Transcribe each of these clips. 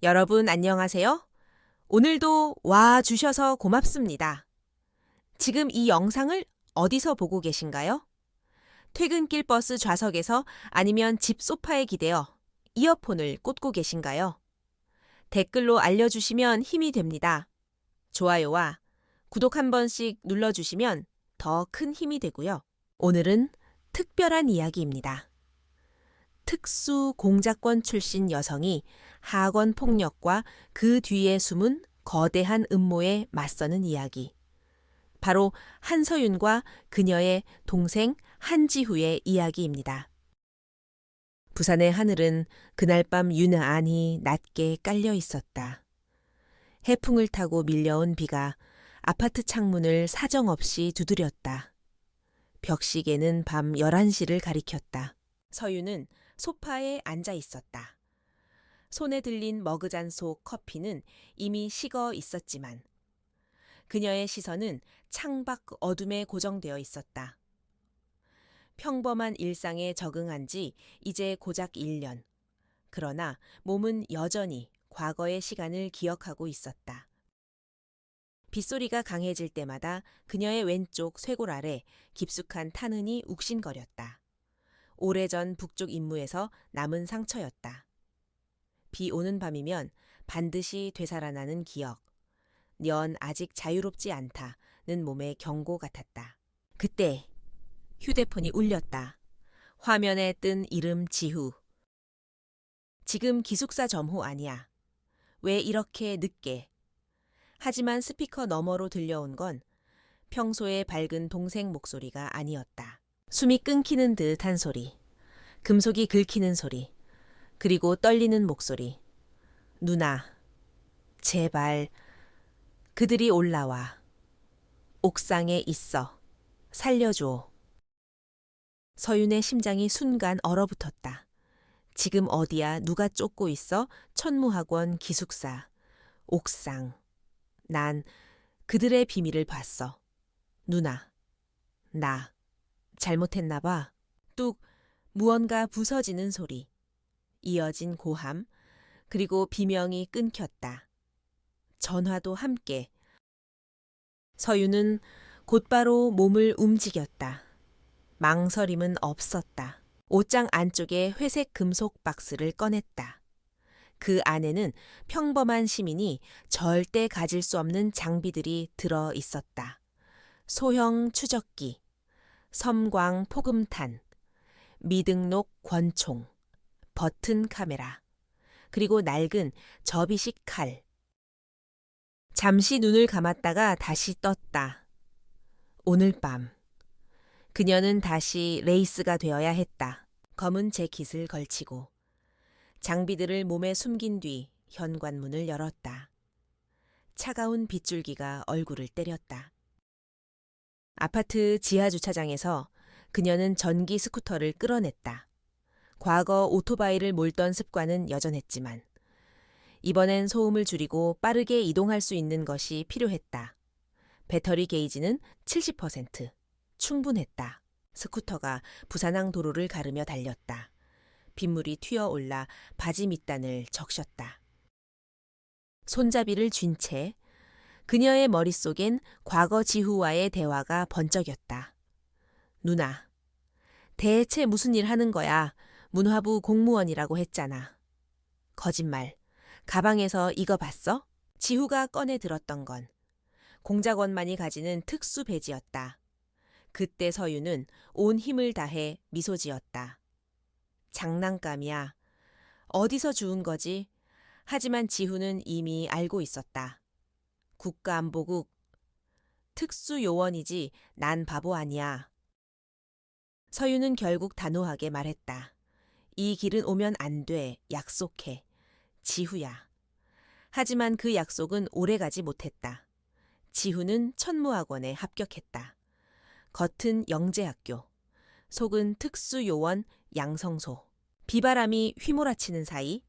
여러분 안녕하세요. 오늘도 와 주셔서 고맙습니다. 지금 이 영상을 어디서 보고 계신가요? 퇴근길 버스 좌석에서 아니면 집 소파에 기대어 이어폰을 꽂고 계신가요? 댓글로 알려주시면 힘이 됩니다. 좋아요와 구독 한 번씩 눌러주시면 더 큰 힘이 되고요. 오늘은 특별한 이야기입니다. 특수 공작권 출신 여성이 하권 폭력과 그 뒤에 숨은 거대한 음모에 맞서는 이야기. 바로 한서윤과 그녀의 동생 한지후의 이야기입니다. 부산의 하늘은 그날 밤 유난히 낮게 깔려 있었다. 해풍을 타고 밀려온 비가 아파트 창문을 사정없이 두드렸다. 벽시계는 밤 11시를 가리켰다. 서윤은 소파에 앉아 있었다. 손에 들린 머그잔 속 커피는 이미 식어 있었지만 그녀의 시선은 창밖 어둠에 고정되어 있었다. 평범한 일상에 적응한 지 이제 고작 1년. 그러나 몸은 여전히 과거의 시간을 기억하고 있었다. 빗소리가 강해질 때마다 그녀의 왼쪽 쇄골 아래 깊숙한 탄흔이 욱신거렸다. 오래전 북쪽 임무에서 남은 상처였다. 비 오는 밤이면 반드시 되살아나는 기억. 넌 아직 자유롭지 않다는 몸의 경고 같았다. 그때 휴대폰이 울렸다. 화면에 뜬 이름 지후. 지금 기숙사 점호 아니야. 왜 이렇게 늦게? 하지만 스피커 너머로 들려온 건 평소에 밝은 동생 목소리가 아니었다. 숨이 끊기는 듯한 소리, 금속이 긁히는 소리, 그리고 떨리는 목소리. 누나, 제발, 그들이 올라와. 옥상에 있어. 살려줘. 서윤의 심장이 순간 얼어붙었다. 지금 어디야? 누가 쫓고 있어? 천무학원 기숙사. 옥상. 난 그들의 비밀을 봤어. 누나, 나. 잘못했나 봐. 뚝 무언가 부서지는 소리. 이어진 고함, 그리고 비명이 끊겼다. 전화도 함께. 서윤은 곧바로 몸을 움직였다. 망설임은 없었다. 옷장 안쪽에 회색 금속 박스를 꺼냈다. 그 안에는 평범한 시민이 절대 가질 수 없는 장비들이 들어 있었다. 소형 추적기, 섬광 포금탄, 미등록 권총, 버튼 카메라, 그리고 낡은 접이식 칼. 잠시 눈을 감았다가 다시 떴다. 오늘 밤. 그녀는 다시 레이스가 되어야 했다. 검은 재킷을 걸치고 장비들을 몸에 숨긴 뒤 현관문을 열었다. 차가운 빗줄기가 얼굴을 때렸다. 아파트 지하 주차장에서 그녀는 전기 스쿠터를 끌어냈다. 과거 오토바이를 몰던 습관은 여전했지만 이번엔 소음을 줄이고 빠르게 이동할 수 있는 것이 필요했다. 배터리 게이지는 70%. 충분했다. 스쿠터가 부산항 도로를 가르며 달렸다. 빗물이 튀어올라 바지 밑단을 적셨다. 손잡이를 쥔 채 그녀의 머릿속엔 과거 지후와의 대화가 번쩍였다. 누나, 대체 무슨 일 하는 거야? 문화부 공무원이라고 했잖아. 거짓말. 가방에서 이거 봤어? 지후가 꺼내 들었던 건 공작원만이 가지는 특수 배지였다. 그때 서윤은 온 힘을 다해 미소 지었다. 장난감이야. 어디서 주운 거지? 하지만 지후는 이미 알고 있었다. 국가안보국. 특수요원이지 난 바보 아니야. 서윤은 결국 단호하게 말했다. 이 길은 오면 안 돼. 약속해. 지후야. 하지만 그 약속은 오래가지 못했다. 지후는 천무학원에 합격했다. 겉은 영재학교, 속은 특수요원 양성소. 비바람이 휘몰아치는 사이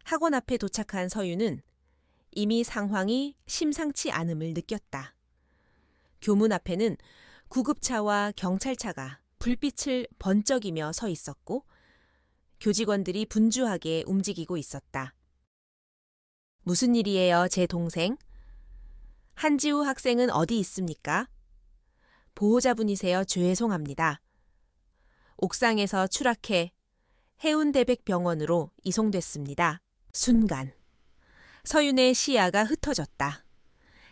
학원 앞에 도착한 서윤은 이미 상황이 심상치 않음을 느꼈다. 교문 앞에는 구급차와 경찰차가 불빛을 번쩍이며 서 있었고 교직원들이 분주하게 움직이고 있었다. 무슨 일이에요, 제 동생? 한지우 학생은 어디 있습니까? 보호자분이세요. 죄송합니다. 옥상에서 추락해 해운대백병원으로 이송됐습니다. 순간 서윤의 시야가 흩어졌다.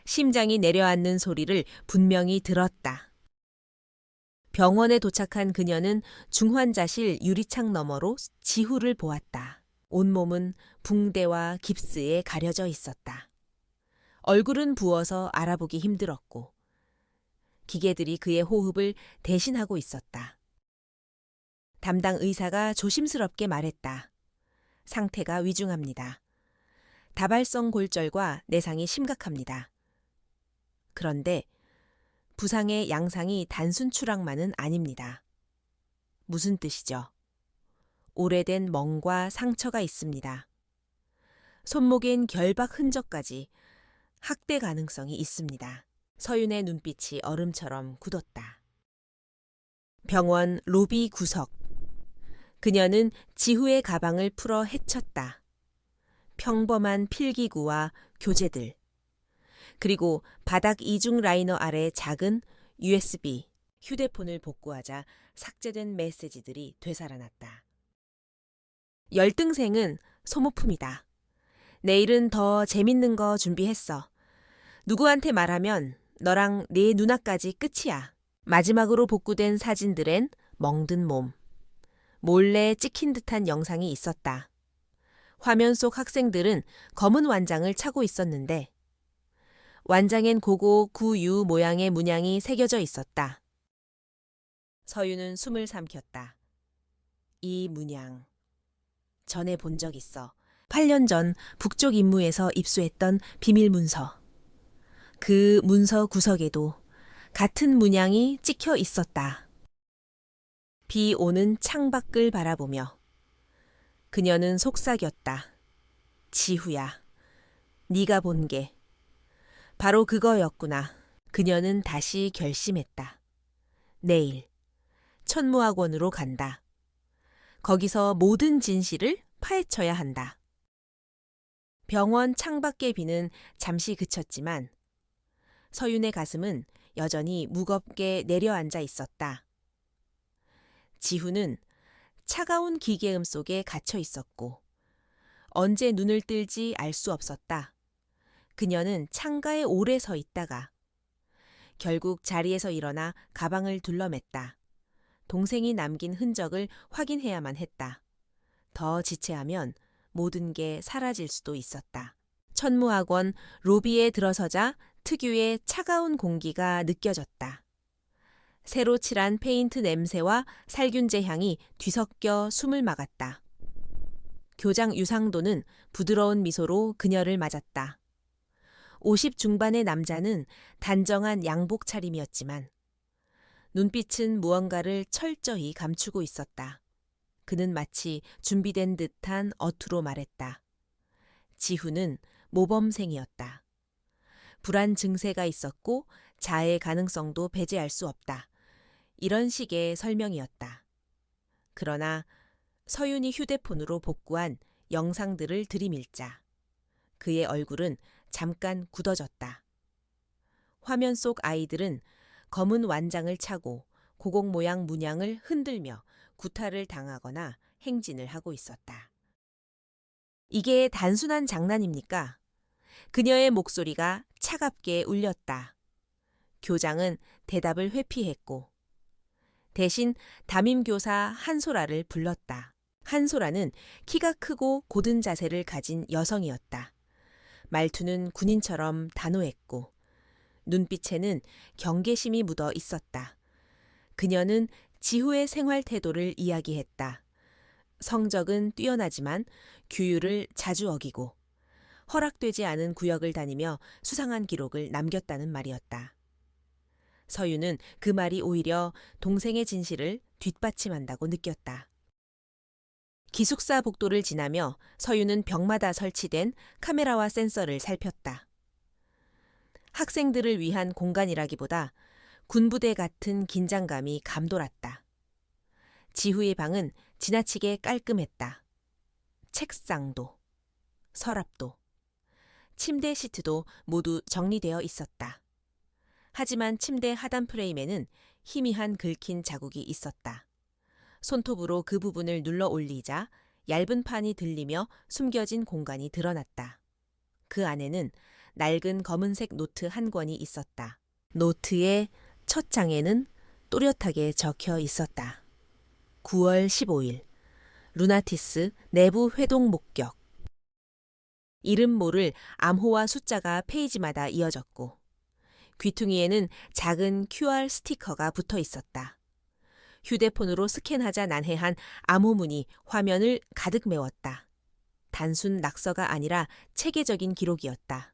심장이 내려앉는 소리를 분명히 들었다. 병원에 도착한 그녀는 중환자실 유리창 너머로 지후를 보았다. 온몸은 붕대와 깁스에 가려져 있었다. 얼굴은 부어서 알아보기 힘들었고 기계들이 그의 호흡을 대신하고 있었다. 담당 의사가 조심스럽게 말했다. 상태가 위중합니다. 다발성 골절과 내상이 심각합니다. 그런데 부상의 양상이 단순 추락만은 아닙니다. 무슨 뜻이죠? 오래된 멍과 상처가 있습니다. 손목엔 결박 흔적까지 학대 가능성이 있습니다. 서윤의 눈빛이 얼음처럼 굳었다. 병원 로비 구석. 그녀는 지후의 가방을 풀어 헤쳤다. 평범한 필기구와 교재들. 그리고 바닥 이중 라이너 아래 작은 USB, 휴대폰을 복구하자 삭제된 메시지들이 되살아났다. 열등생은 소모품이다. 내일은 더 재밌는 거 준비했어. 누구한테 말하면 너랑 네 누나까지 끝이야. 마지막으로 복구된 사진들엔 멍든 몸. 몰래 찍힌 듯한 영상이 있었다. 화면 속 학생들은 검은 완장을 차고 있었는데 완장엔 고고 구유 모양의 문양이 새겨져 있었다. 서윤은 숨을 삼켰다. 이 문양. 전에 본 적 있어. 8년 전 북쪽 임무에서 입수했던 비밀 문서. 그 문서 구석에도 같은 문양이 찍혀 있었다. 비 오는 창밖을 바라보며 그녀는 속삭였다. 지후야, 네가 본 게 바로 그거였구나. 그녀는 다시 결심했다. 내일 천무학원으로 간다. 거기서 모든 진실을 파헤쳐야 한다. 병원 창밖의 비는 잠시 그쳤지만 서윤의 가슴은 여전히 무겁게 내려앉아 있었다. 지후는 차가운 기계음 속에 갇혀 있었고 언제 눈을 뜰지 알 수 없었다. 그녀는 창가에 오래 서 있다가 결국 자리에서 일어나 가방을 둘러맸다. 동생이 남긴 흔적을 확인해야만 했다. 더 지체하면 모든 게 사라질 수도 있었다. 천무학원 로비에 들어서자 특유의 차가운 공기가 느껴졌다. 새로 칠한 페인트 냄새와 살균제 향이 뒤섞여 숨을 막았다. 교장 유상도는 부드러운 미소로 그녀를 맞았다. 50 중반의 남자는 단정한 양복 차림이었지만 눈빛은 무언가를 철저히 감추고 있었다. 그는 마치 준비된 듯한 어투로 말했다. 지후는 모범생이었다. 불안 증세가 있었고 자해 가능성도 배제할 수 없다. 이런 식의 설명이었다. 그러나 서윤이 휴대폰으로 복구한 영상들을 들이밀자 그의 얼굴은 잠깐 굳어졌다. 화면 속 아이들은 검은 완장을 차고 고공 모양 문양을 흔들며 구타를 당하거나 행진을 하고 있었다. 이게 단순한 장난입니까? 그녀의 목소리가 차갑게 울렸다. 교장은 대답을 회피했고 대신 담임교사 한소라를 불렀다. 한소라는 키가 크고 고든 자세를 가진 여성이었다. 말투는 군인처럼 단호했고 눈빛에는 경계심이 묻어 있었다. 그녀는 지후의 생활 태도를 이야기했다. 성적은 뛰어나지만 규율을 자주 어기고 허락되지 않은 구역을 다니며 수상한 기록을 남겼다는 말이었다. 서윤은 그 말이 오히려 동생의 진실을 뒷받침한다고 느꼈다. 기숙사 복도를 지나며 서윤은 벽마다 설치된 카메라와 센서를 살폈다. 학생들을 위한 공간이라기보다 군부대 같은 긴장감이 감돌았다. 지후의 방은 지나치게 깔끔했다. 책상도, 서랍도, 침대 시트도 모두 정리되어 있었다. 하지만 침대 하단 프레임에는 희미한 긁힌 자국이 있었다. 손톱으로 그 부분을 눌러 올리자 얇은 판이 들리며 숨겨진 공간이 드러났다. 그 안에는 낡은 검은색 노트 한 권이 있었다. 노트의 첫 장에는 또렷하게 적혀 있었다. 9월 15일 루나티스 내부 회동 목격. 이름 모를 암호와 숫자가 페이지마다 이어졌고 귀퉁이에는 작은 QR 스티커가 붙어 있었다. 휴대폰으로 스캔하자 난해한 암호문이 화면을 가득 메웠다. 단순 낙서가 아니라 체계적인 기록이었다.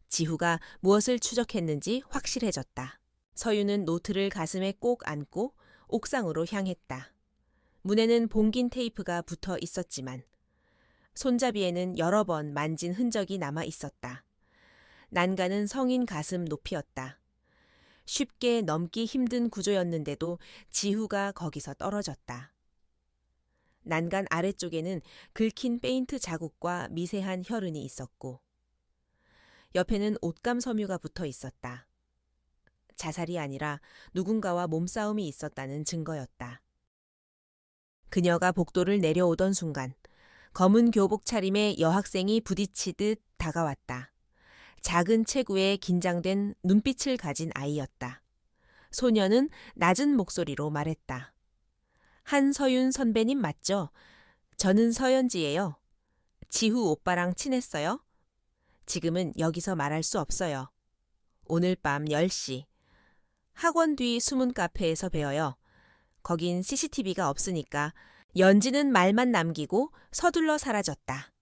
지후가 무엇을 추적했는지 확실해졌다. 서유는 노트를 가슴에 꼭 안고 옥상으로 향했다. 문에는 봉긴 테이프가 붙어 있었지만 손잡이에는 여러 번 만진 흔적이 남아 있었다. 난간은 성인 가슴 높이였다. 쉽게 넘기 힘든 구조였는데도 지후가 거기서 떨어졌다. 난간 아래쪽에는 긁힌 페인트 자국과 미세한 혈흔이 있었고 옆에는 옷감 섬유가 붙어 있었다. 자살이 아니라 누군가와 몸싸움이 있었다는 증거였다. 그녀가 복도를 내려오던 순간 검은 교복 차림의 여학생이 부딪히듯 다가왔다. 작은 체구에 긴장된 눈빛을 가진 아이였다. 소녀는 낮은 목소리로 말했다. 한서윤 선배님 맞죠? 저는 서연지예요. 지후 오빠랑 친했어요? 지금은 여기서 말할 수 없어요. 오늘 밤 10시. 학원 뒤 숨은 카페에서 뵈어요. 거긴 CCTV가 없으니까 연지는 말만 남기고 서둘러 사라졌다.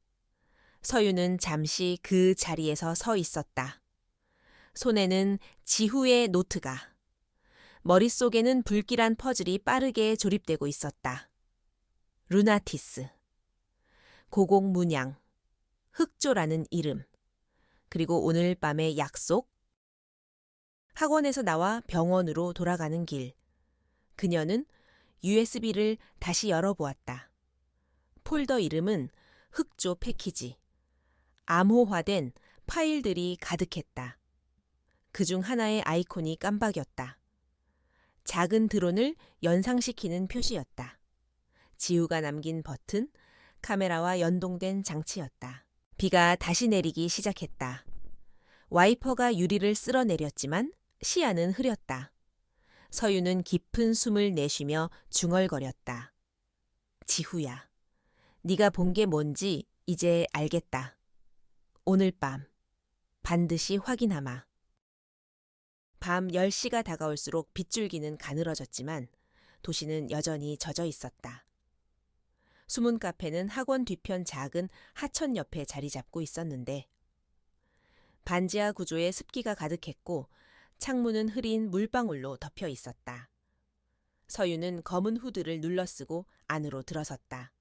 서유는 잠시 그 자리에서 서 있었다. 손에는 지후의 노트가, 머릿속에는 불길한 퍼즐이 빠르게 조립되고 있었다. 루나티스, 고공문양, 흑조라는 이름, 그리고 오늘 밤의 약속, 학원에서 나와 병원으로 돌아가는 길. 그녀는 USB를 다시 열어보았다. 폴더 이름은 흑조 패키지. 암호화된 파일들이 가득했다. 그중 하나의 아이콘이 깜박였다. 작은 드론을 연상시키는 표시였다. 지우가 남긴 버튼, 카메라와 연동된 장치였다. 비가 다시 내리기 시작했다. 와이퍼가 유리를 쓸어내렸지만 시야는 흐렸다. 서유는 깊은 숨을 내쉬며 중얼거렸다. 지후야, 네가 본 게 뭔지 이제 알겠다. 오늘 밤 반드시 확인하마. 밤 10시가 다가올수록 빗줄기는 가늘어졌지만 도시는 여전히 젖어 있었다. 숨은 카페는 학원 뒤편 작은 하천 옆에 자리 잡고 있었는데 반지하 구조에 습기가 가득했고 창문은 흐린 물방울로 덮여 있었다. 서유는 검은 후드를 눌러쓰고 안으로 들어섰다.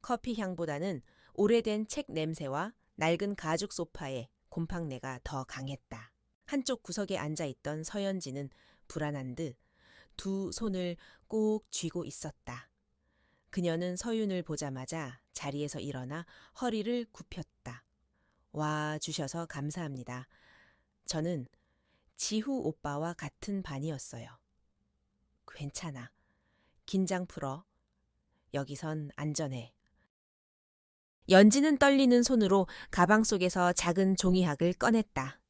커피 향보다는 오래된 책 냄새와 낡은 가죽 소파에 곰팡내가 더 강했다. 한쪽 구석에 앉아있던 서연지는 불안한 듯 두 손을 꼭 쥐고 있었다. 그녀는 서윤을 보자마자 자리에서 일어나 허리를 굽혔다. 와 주셔서 감사합니다. 저는 지후 오빠와 같은 반이었어요. 괜찮아. 긴장 풀어. 여기선 안전해. 연지는 떨리는 손으로 가방 속에서 작은 종이학을 꺼냈다.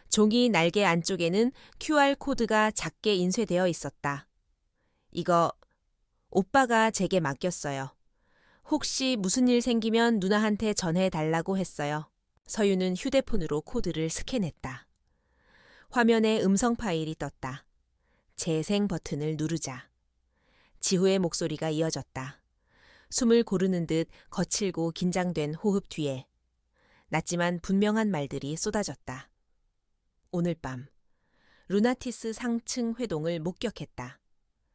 종이 날개 안쪽에는 QR코드가 작게 인쇄되어 있었다. 이거 오빠가 제게 맡겼어요. 혹시 무슨 일 생기면 누나한테 전해달라고 했어요. 서유는 휴대폰으로 코드를 스캔했다. 화면에 음성 파일이 떴다. 재생 버튼을 누르자. 지후의 목소리가 이어졌다. 숨을 고르는 듯 거칠고 긴장된 호흡 뒤에 낮지만 분명한 말들이 쏟아졌다. 오늘 밤 루나티스 상층 회동을 목격했다.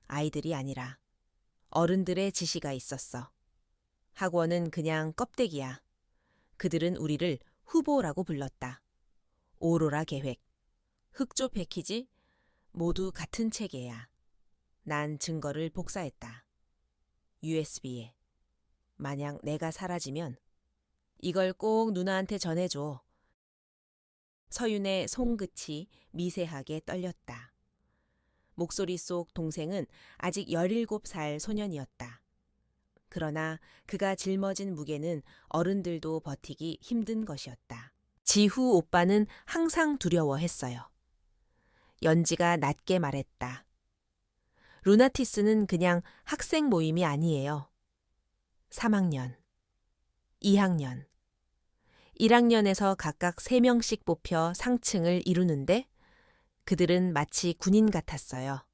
아이들이 아니라 어른들의 지시가 있었어. 학원은 그냥 껍데기야. 그들은 우리를 후보라고 불렀다. 오로라 계획, 흑조 패키지 모두 같은 체계야. 난 증거를 복사했다. USB에. 만약 내가 사라지면 이걸 꼭 누나한테 전해줘. 서윤의 손끝이 미세하게 떨렸다. 목소리 속 동생은 아직 17살 소년이었다. 그러나 그가 짊어진 무게는 어른들도 버티기 힘든 것이었다. 지후 오빠는 항상 두려워했어요. 연지가 낮게 말했다. 루나티스는 그냥 학생 모임이 아니에요. 3학년, 2학년, 1학년에서 각각 3명씩 뽑혀 상층을 이루는데 그들은 마치 군인 같았어요.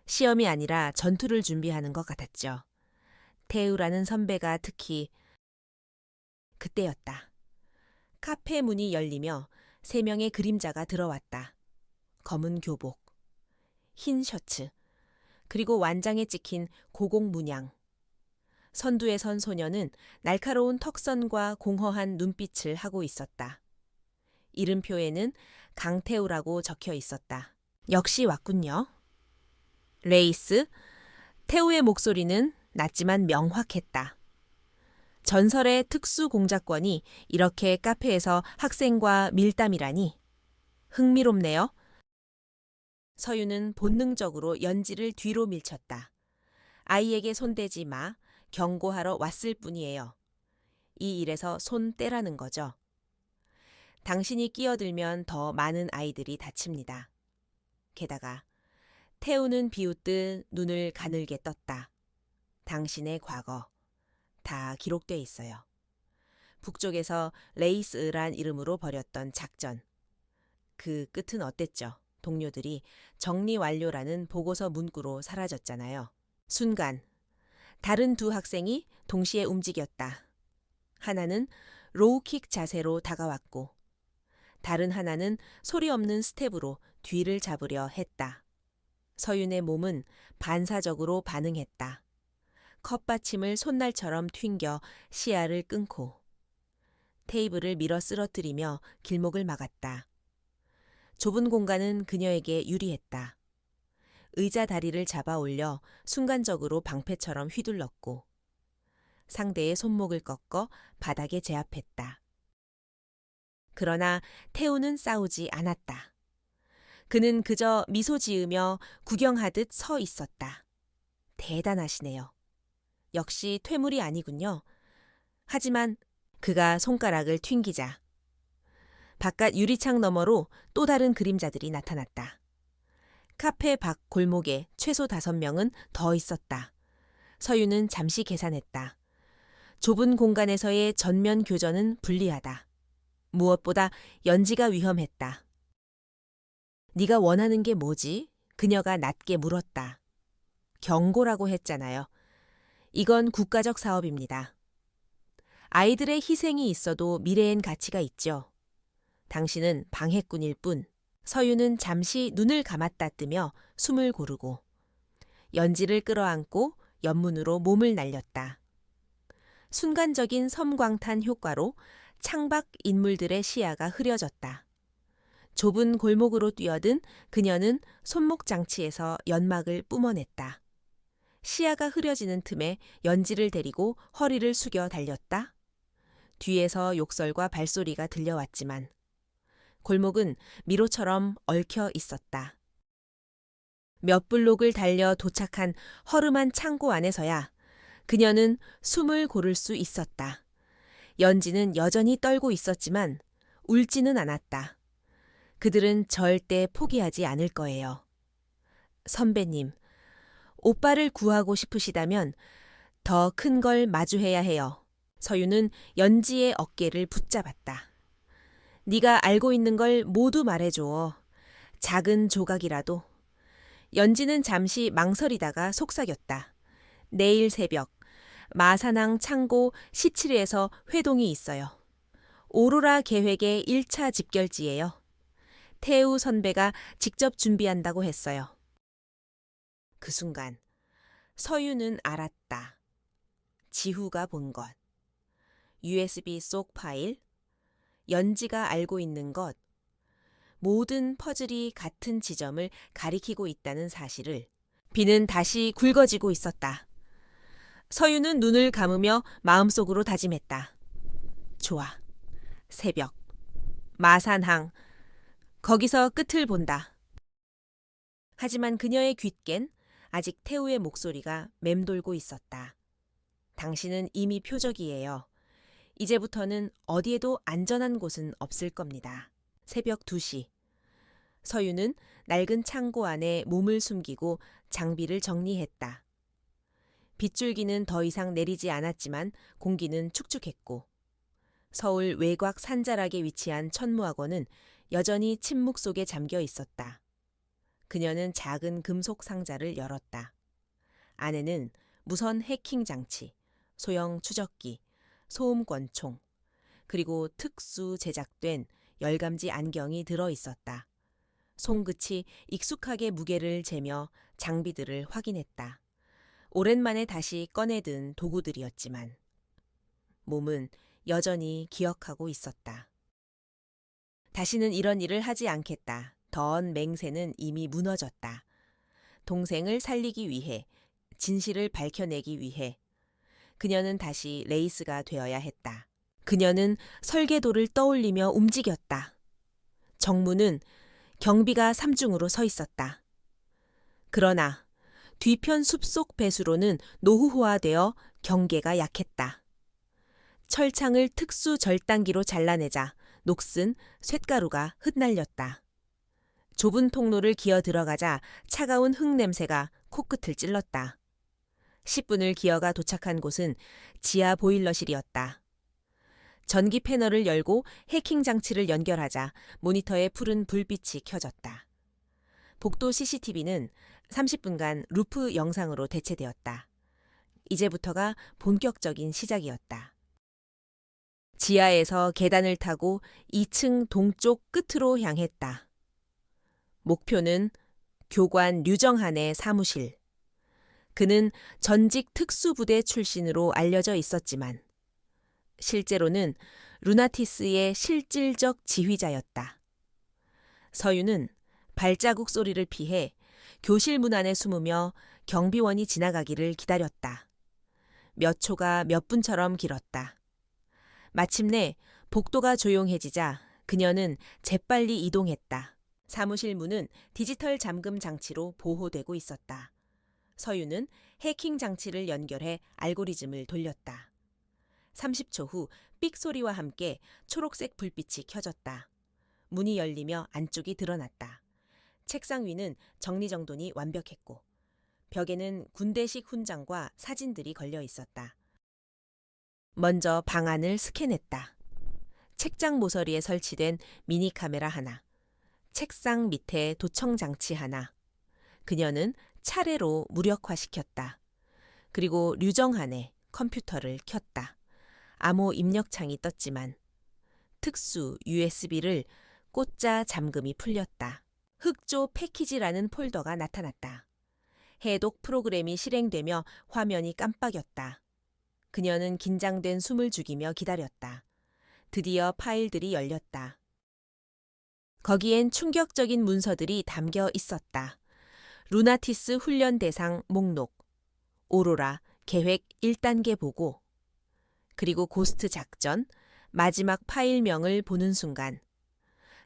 시험이 아니라 전투를 준비하는 것 같았죠. 태우라는 선배가 특히 그때였다. 카페 문이 열리며 3명의 그림자가 들어왔다. 검은 교복, 흰 셔츠, 그리고 완장에 찍힌 고공 문양. 선두에 선 소녀는 날카로운 턱선과 공허한 눈빛을 하고 있었다. 이름표에는 강태우라고 적혀 있었다. 역시 왔군요. 레이스, 태우의 목소리는 낮지만 명확했다. 전설의 특수 공작권이 이렇게 카페에서 학생과 밀담이라니. 흥미롭네요. 서윤은 본능적으로 연지를 뒤로 밀쳤다. 아이에게 손대지 마. 경고하러 왔을 뿐이에요. 이 일에서 손 떼라는 거죠. 당신이 끼어들면 더 많은 아이들이 다칩니다. 게다가 태우는 비웃듯 눈을 가늘게 떴다. 당신의 과거 다 기록돼 있어요. 북쪽에서 레이스란 이름으로 벌였던 작전. 그 끝은 어땠죠? 동료들이 정리 완료라는 보고서 문구로 사라졌잖아요. 순간 다른 2 학생이 동시에 움직였다. 하나는 로우킥 자세로 다가왔고 다른 하나는 소리 없는 스텝으로 뒤를 잡으려 했다. 서윤의 몸은 반사적으로 반응했다. 컵받침을 손날처럼 튕겨 시야를 끊고 테이블을 밀어 쓰러뜨리며 길목을 막았다. 좁은 공간은 그녀에게 유리했다. 의자 다리를 잡아 올려 순간적으로 방패처럼 휘둘렀고 상대의 손목을 꺾어 바닥에 제압했다. 그러나 태우는 싸우지 않았다. 그는 그저 미소 지으며 구경하듯 서 있었다. 대단하시네요. 역시 퇴물이 아니군요. 하지만 그가 손가락을 튕기자 바깥 유리창 너머로 또 다른 그림자들이 나타났다. 카페 밖 골목에 최소 5명은 더 있었다. 서윤은 잠시 계산했다. 좁은 공간에서의 전면 교전은 불리하다. 무엇보다 연지가 위험했다. 네가 원하는 게 뭐지? 그녀가 낮게 물었다. 경고라고 했잖아요. 이건 국가적 사업입니다. 아이들의 희생이 있어도 미래엔 가치가 있죠. 당신은 방해꾼일 뿐. 서윤은 잠시 눈을 감았다 뜨며 숨을 고르고 연지를 끌어안고 옆문으로 몸을 날렸다. 순간적인 섬광탄 효과로 창밖 인물들의 시야가 흐려졌다. 좁은 골목으로 뛰어든 그녀는 손목 장치에서 연막을 뿜어냈다. 시야가 흐려지는 틈에 연지를 데리고 허리를 숙여 달렸다. 뒤에서 욕설과 발소리가 들려왔지만 골목은 미로처럼 얽혀 있었다. 몇 블록을 달려 도착한 허름한 창고 안에서야 그녀는 숨을 고를 수 있었다. 연지는 여전히 떨고 있었지만 울지는 않았다. 그들은 절대 포기하지 않을 거예요. 선배님, 오빠를 구하고 싶으시다면 더 큰 걸 마주해야 해요. 서윤은 연지의 어깨를 붙잡았다. 네가 알고 있는 걸 모두 말해줘. 작은 조각이라도. 연지는 잠시 망설이다가 속삭였다. 내일 새벽 마산항 창고 C7에서 회동이 있어요. 오로라 계획의 1차 집결지예요. 태우 선배가 직접 준비한다고 했어요. 그 순간 서윤은 알았다. 지후가 본 것. USB 속 파일. 연지가 알고 있는 것. 모든 퍼즐이 같은 지점을 가리키고 있다는 사실을 비는 다시 굵어지고 있었다. 서윤은 눈을 감으며 마음속으로 다짐했다. 좋아. 새벽. 마산항. 거기서 끝을 본다. 하지만 그녀의 귓겐 아직 태우의 목소리가 맴돌고 있었다. 당신은 이미 표적이에요. 이제부터는 어디에도 안전한 곳은 없을 겁니다. 새벽 2시. 서유는 낡은 창고 안에 몸을 숨기고 장비를 정리했다. 빗줄기는 더 이상 내리지 않았지만 공기는 축축했고 서울 외곽 산자락에 위치한 천무학원은 여전히 침묵 속에 잠겨 있었다. 그녀는 작은 금속 상자를 열었다. 안에는 무선 해킹 장치, 소형 추적기, 소음권총, 그리고 특수 제작된 열감지 안경이 들어 있었다. 손끝이 익숙하게 무게를 재며 장비들을 확인했다. 오랜만에 다시 꺼내든 도구들이었지만 몸은 여전히 기억하고 있었다. 다시는 이런 일을 하지 않겠다. 던 맹세는 이미 무너졌다. 동생을 살리기 위해, 진실을 밝혀내기 위해 그녀는 다시 레이스가 되어야 했다. 그녀는 설계도를 떠올리며 움직였다. 정문은 경비가 삼중으로 서 있었다. 그러나 뒤편 숲속 배수로는 노후화되어 경계가 약했다. 철창을 특수 절단기로 잘라내자 녹슨 쇳가루가 흩날렸다. 좁은 통로를 기어 들어가자 차가운 흙 냄새가 코끝을 찔렀다. 10분을 기어가 도착한 곳은 지하 보일러실이었다. 전기 패널을 열고 해킹 장치를 연결하자 모니터에 푸른 불빛이 켜졌다. 복도 CCTV는 30분간 루프 영상으로 대체되었다. 이제부터가 본격적인 시작이었다. 지하에서 계단을 타고 2층 동쪽 끝으로 향했다. 목표는 교관 류정한의 사무실. 그는 전직 특수부대 출신으로 알려져 있었지만 실제로는 루나티스의 실질적 지휘자였다. 서유는 발자국 소리를 피해 교실 문 안에 숨으며 경비원이 지나가기를 기다렸다. 몇 초가 몇 분처럼 길었다. 마침내 복도가 조용해지자 그녀는 재빨리 이동했다. 사무실 문은 디지털 잠금 장치로 보호되고 있었다. 서유는 해킹 장치를 연결해 알고리즘을 돌렸다. 30초 후 삑 소리와 함께 초록색 불빛이 켜졌다. 문이 열리며 안쪽이 드러났다. 책상 위는 정리정돈이 완벽했고 벽에는 군대식 훈장과 사진들이 걸려 있었다. 먼저 방 안을 스캔했다. 책장 모서리에 설치된 미니 카메라 하나, 책상 밑에 도청 장치 하나. 그녀는 차례로 무력화시켰다. 그리고 류정한의 컴퓨터를 켰다. 암호 입력창이 떴지만 특수 USB를 꽂자 잠금이 풀렸다. 흑조 패키지라는 폴더가 나타났다. 해독 프로그램이 실행되며 화면이 깜빡였다. 그녀는 긴장된 숨을 죽이며 기다렸다. 드디어 파일들이 열렸다. 거기엔 충격적인 문서들이 담겨 있었다. 루나티스 훈련 대상 목록, 오로라 계획 1단계 보고, 그리고 고스트 작전, 마지막 파일명을 보는 순간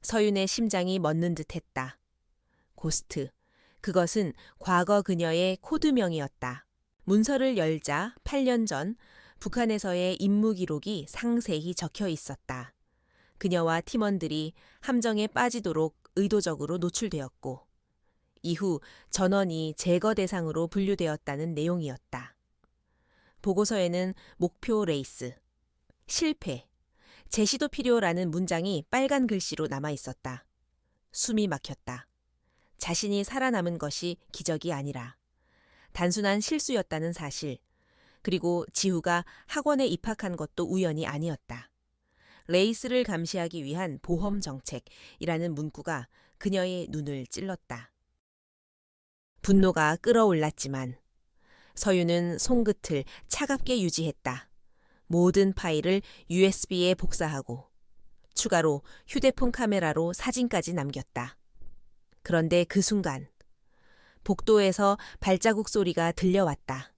서윤의 심장이 멎는 듯했다. 고스트, 그것은 과거 그녀의 코드명이었다. 문서를 열자 8년 전 북한에서의 임무 기록이 상세히 적혀 있었다. 그녀와 팀원들이 함정에 빠지도록 의도적으로 노출되었고 이후 전원이 제거 대상으로 분류되었다는 내용이었다. 보고서에는 목표 레이스, 실패, 제시도 필요라는 문장이 빨간 글씨로 남아 있었다. 숨이 막혔다. 자신이 살아남은 것이 기적이 아니라 단순한 실수였다는 사실, 그리고 지후가 학원에 입학한 것도 우연이 아니었다. 레이스를 감시하기 위한 보험 정책이라는 문구가 그녀의 눈을 찔렀다. 분노가 끓어올랐지만 서유는 손끝을 차갑게 유지했다. 모든 파일을 USB에 복사하고 추가로 휴대폰 카메라로 사진까지 남겼다. 그런데 그 순간 복도에서 발자국 소리가 들려왔다.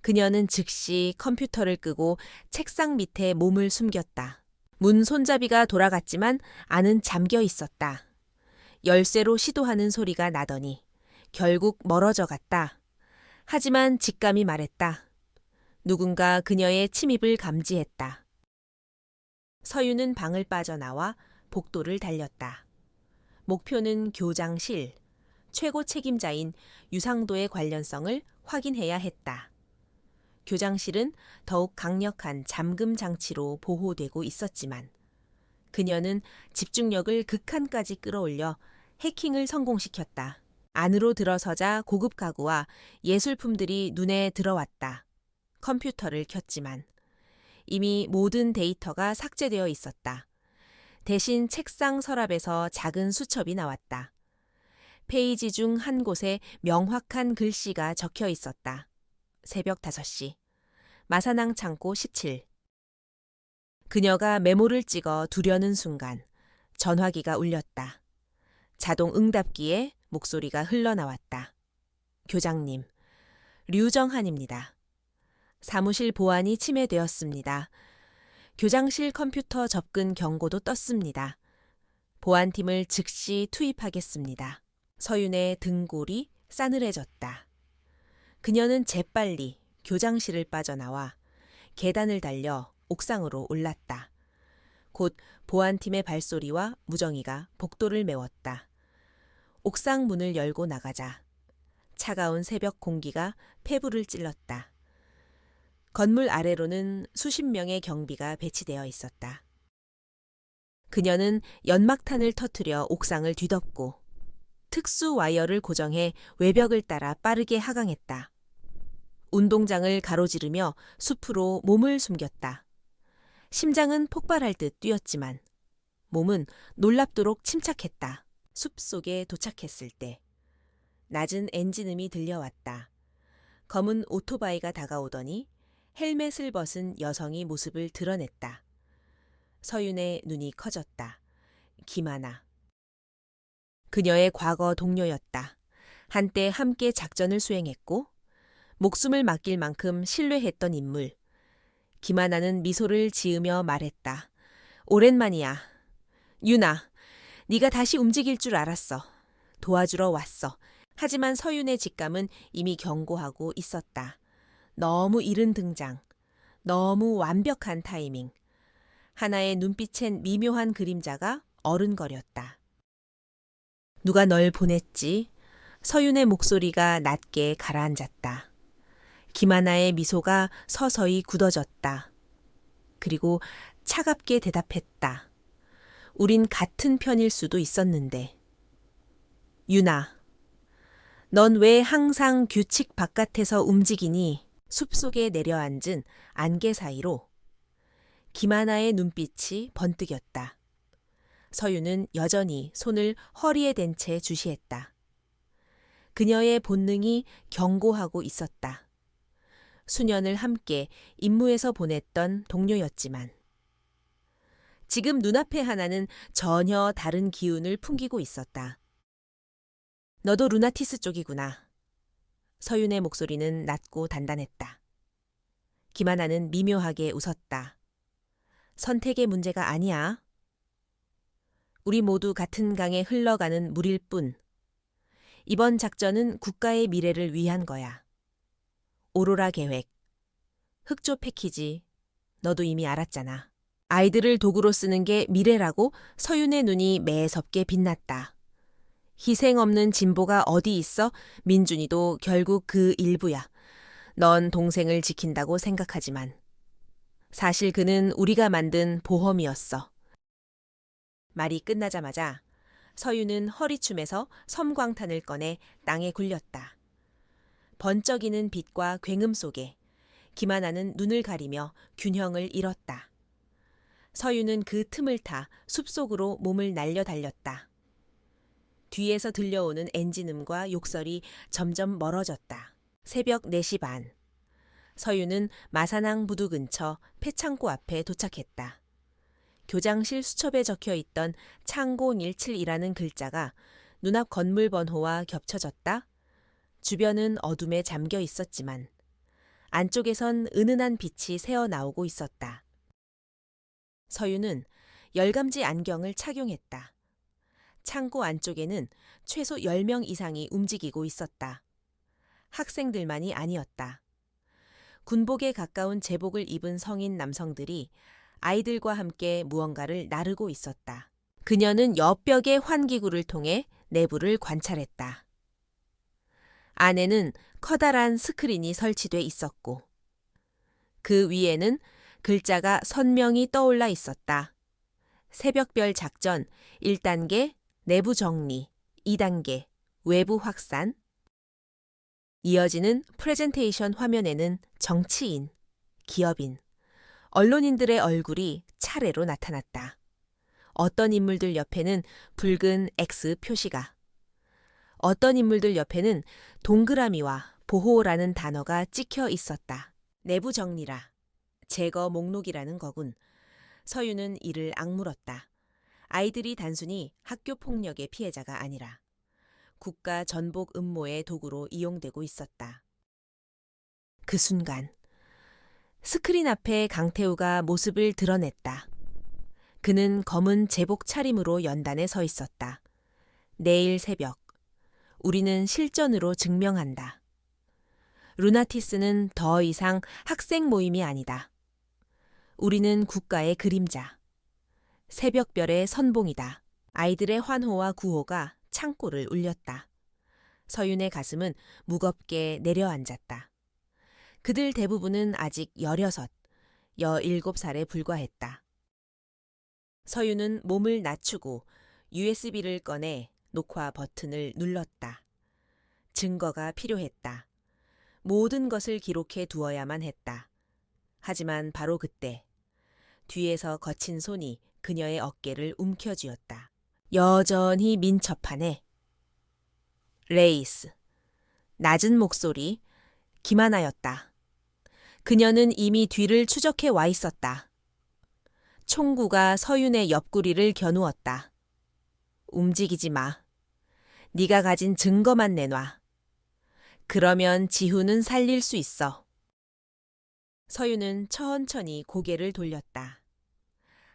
그녀는 즉시 컴퓨터를 끄고 책상 밑에 몸을 숨겼다. 문 손잡이가 돌아갔지만 안은 잠겨 있었다. 열쇠로 시도하는 소리가 나더니 결국 멀어져 갔다. 하지만 직감이 말했다. 누군가 그녀의 침입을 감지했다. 서유는 방을 빠져나와 복도를 달렸다. 목표는 교장실, 최고 책임자인 유상도의 관련성을 확인해야 했다. 교장실은 더욱 강력한 잠금 장치로 보호되고 있었지만 그녀는 집중력을 극한까지 끌어올려 해킹을 성공시켰다. 안으로 들어서자 고급 가구와 예술품들이 눈에 들어왔다. 컴퓨터를 켰지만 이미 모든 데이터가 삭제되어 있었다. 대신 책상 서랍에서 작은 수첩이 나왔다. 페이지 중 한 곳에 명확한 글씨가 적혀 있었다. 새벽 5시. 마사낭 창고 17. 그녀가 메모를 찍어 두려는 순간 전화기가 울렸다. 자동 응답기에 목소리가 흘러나왔다. 교장님, 류정한입니다. 사무실 보안이 침해되었습니다. 교장실 컴퓨터 접근 경고도 떴습니다. 보안팀을 즉시 투입하겠습니다. 서윤의 등골이 싸늘해졌다. 그녀는 재빨리 교장실을 빠져나와 계단을 달려 옥상으로 올랐다. 곧 보안팀의 발소리와 무정이가 복도를 메웠다. 옥상 문을 열고 나가자 차가운 새벽 공기가 폐부를 찔렀다. 건물 아래로는 수십 명의 경비가 배치되어 있었다. 그녀는 연막탄을 터뜨려 옥상을 뒤덮고 특수 와이어를 고정해 외벽을 따라 빠르게 하강했다. 운동장을 가로지르며 숲으로 몸을 숨겼다. 심장은 폭발할 듯 뛰었지만 몸은 놀랍도록 침착했다. 숲속에 도착했을 때 낮은 엔진음이 들려왔다. 검은 오토바이가 다가오더니 헬멧을 벗은 여성이 모습을 드러냈다. 서윤의 눈이 커졌다. 김하나. 그녀의 과거 동료였다. 한때 함께 작전을 수행했고 목숨을 맡길 만큼 신뢰했던 인물. 김하나는 미소를 지으며 말했다. 오랜만이야. 윤아, 네가 다시 움직일 줄 알았어. 도와주러 왔어. 하지만 서윤의 직감은 이미 경고하고 있었다. 너무 이른 등장. 너무 완벽한 타이밍. 하나의 눈빛엔 미묘한 그림자가 어른거렸다. 누가 널 보냈지? 서윤의 목소리가 낮게 가라앉았다. 김하나의 미소가 서서히 굳어졌다. 그리고 차갑게 대답했다. 우린 같은 편일 수도 있었는데. 윤아, 넌 왜 항상 규칙 바깥에서 움직이니? 숲속에 내려앉은 안개 사이로 김하나의 눈빛이 번뜩였다. 서윤은 여전히 손을 허리에 댄 채 주시했다. 그녀의 본능이 경고하고 있었다. 수년을 함께 임무에서 보냈던 동료였지만 지금 눈앞의 하나는 전혀 다른 기운을 풍기고 있었다. 너도 루나티스 쪽이구나. 서윤의 목소리는 낮고 단단했다. 김하나는 미묘하게 웃었다. 선택의 문제가 아니야. 우리 모두 같은 강에 흘러가는 물일 뿐. 이번 작전은 국가의 미래를 위한 거야. 오로라 계획, 흑조 패키지, 너도 이미 알았잖아. 아이들을 도구로 쓰는 게 미래라고 서윤의 눈이 매섭게 빛났다. 희생 없는 진보가 어디 있어? 민준이도 결국 그 일부야. 넌 동생을 지킨다고 생각하지만 사실 그는 우리가 만든 보험이었어. 말이 끝나자마자 서윤은 허리춤에서 섬광탄을 꺼내 땅에 굴렸다. 번쩍이는 빛과 굉음 속에 김하나는 눈을 가리며 균형을 잃었다. 서윤은 그 틈을 타 숲속으로 몸을 날려 달렸다. 뒤에서 들려오는 엔진음과 욕설이 점점 멀어졌다. 새벽 4시 반. 서윤은 마사낭 부두 근처 폐창고 앞에 도착했다. 교장실 수첩에 적혀있던 창고 17이라는 글자가 눈앞 건물 번호와 겹쳐졌다. 주변은 어둠에 잠겨 있었지만 안쪽에선 은은한 빛이 새어 나오고 있었다. 서유는 열감지 안경을 착용했다. 창고 안쪽에는 최소 10명 이상이 움직이고 있었다. 학생들만이 아니었다. 군복에 가까운 제복을 입은 성인 남성들이 아이들과 함께 무언가를 나르고 있었다. 그녀는 옆벽의 환기구를 통해 내부를 관찰했다. 안에는 커다란 스크린이 설치돼 있었고 그 위에는 글자가 선명히 떠올라 있었다. 새벽별 작전 1단계 내부 정리, 2단계 외부 확산. 이어지는 프레젠테이션 화면에는 정치인, 기업인, 언론인들의 얼굴이 차례로 나타났다. 어떤 인물들 옆에는 붉은 X 표시가, 어떤 인물들 옆에는 동그라미와 보호라는 단어가 찍혀 있었다. 내부 정리라, 제거 목록이라는 거군. 서유는 이를 악물었다. 아이들이 단순히 학교 폭력의 피해자가 아니라 국가 전복 음모의 도구로 이용되고 있었다. 그 순간 스크린 앞에 강태우가 모습을 드러냈다. 그는 검은 제복 차림으로 연단에 서 있었다. 내일 새벽, 우리는 실전으로 증명한다. 루나티스는 더 이상 학생 모임이 아니다. 우리는 국가의 그림자. 새벽별의 선봉이다. 아이들의 환호와 구호가 창고를 울렸다. 서윤의 가슴은 무겁게 내려앉았다. 그들 대부분은 아직 16, 17살에 불과했다. 서윤은 몸을 낮추고 USB를 꺼내 녹화 버튼을 눌렀다. 증거가 필요했다. 모든 것을 기록해 두어야만 했다. 하지만 바로 그때 뒤에서 거친 손이 그녀의 어깨를 움켜쥐었다. 여전히 민첩하네. 레이스. 낮은 목소리, 기만하였다. 그녀는 이미 뒤를 추적해 와 있었다. 총구가 서윤의 옆구리를 겨누었다. 움직이지 마. 네가 가진 증거만 내놔. 그러면 지훈은 살릴 수 있어. 서윤은 천천히 고개를 돌렸다.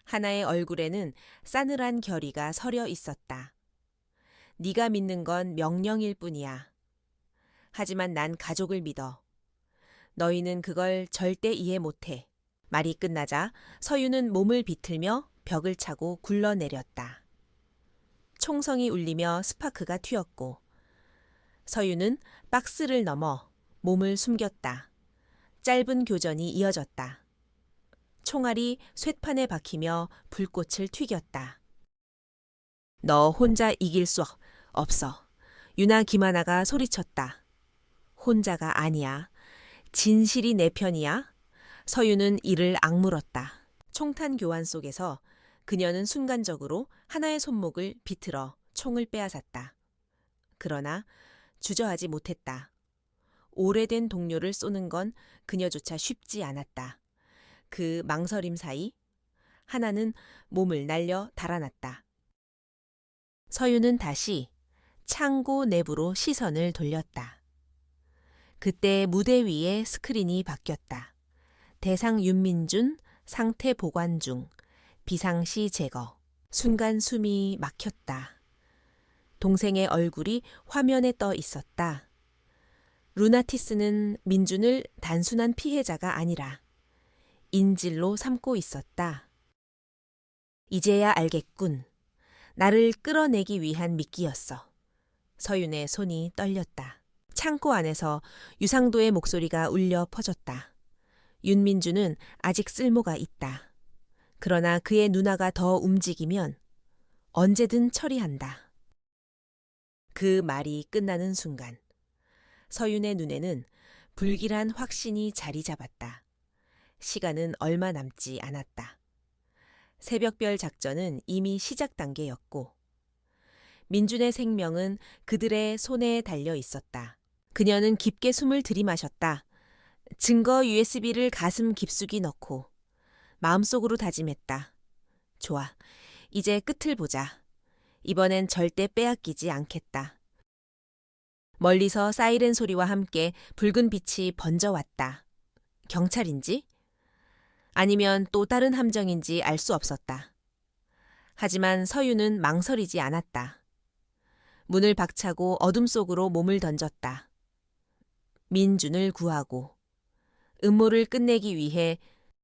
하나의 얼굴에는 싸늘한 결의가 서려 있었다. 네가 믿는 건 명령일 뿐이야. 하지만 난 가족을 믿어. 너희는 그걸 절대 이해 못해. 말이 끝나자 서윤은 몸을 비틀며 벽을 차고 굴러내렸다. 총성이 울리며 스파크가 튀었고 서윤은 박스를 넘어 몸을 숨겼다. 짧은 교전이 이어졌다. 총알이 쇠판에 박히며 불꽃을 튀겼다. 너 혼자 이길 수 없어. 유나 김하나가 소리쳤다. 혼자가 아니야. 진실이 내 편이야. 서윤은 이를 악물었다. 총탄 교환 속에서 그녀는 순간적으로 하나의 손목을 비틀어 총을 빼앗았다. 그러나 주저하지 못했다. 오래된 동료를 쏘는 건 그녀조차 쉽지 않았다. 그 망설임 사이 하나는 몸을 날려 달아났다. 서윤은 다시 창고 내부로 시선을 돌렸다. 그때 무대 위에 스크린이 바뀌었다. 대상 윤민준, 상태 보관 중, 비상시 제거. 순간 숨이 막혔다. 동생의 얼굴이 화면에 떠 있었다. 루나티스는 민준을 단순한 피해자가 아니라 인질로 삼고 있었다. 이제야 알겠군. 나를 끌어내기 위한 미끼였어. 서윤의 손이 떨렸다. 창고 안에서 유상도의 목소리가 울려 퍼졌다. 윤민주는 아직 쓸모가 있다. 그러나 그의 누나가 더 움직이면 언제든 처리한다. 그 말이 끝나는 순간 서윤의 눈에는 불길한 확신이 자리 잡았다. 시간은 얼마 남지 않았다. 새벽별 작전은 이미 시작 단계였고 민준의 생명은 그들의 손에 달려 있었다. 그녀는 깊게 숨을 들이마셨다. 증거 USB를 가슴 깊숙이 넣고 마음속으로 다짐했다. 좋아, 이제 끝을 보자. 이번엔 절대 빼앗기지 않겠다. 멀리서 사이렌 소리와 함께 붉은 빛이 번져왔다. 경찰인지? 아니면 또 다른 함정인지 알 수 없었다. 하지만 서유는 망설이지 않았다. 문을 박차고 어둠 속으로 몸을 던졌다. 민준을 구하고 음모를 끝내기 위해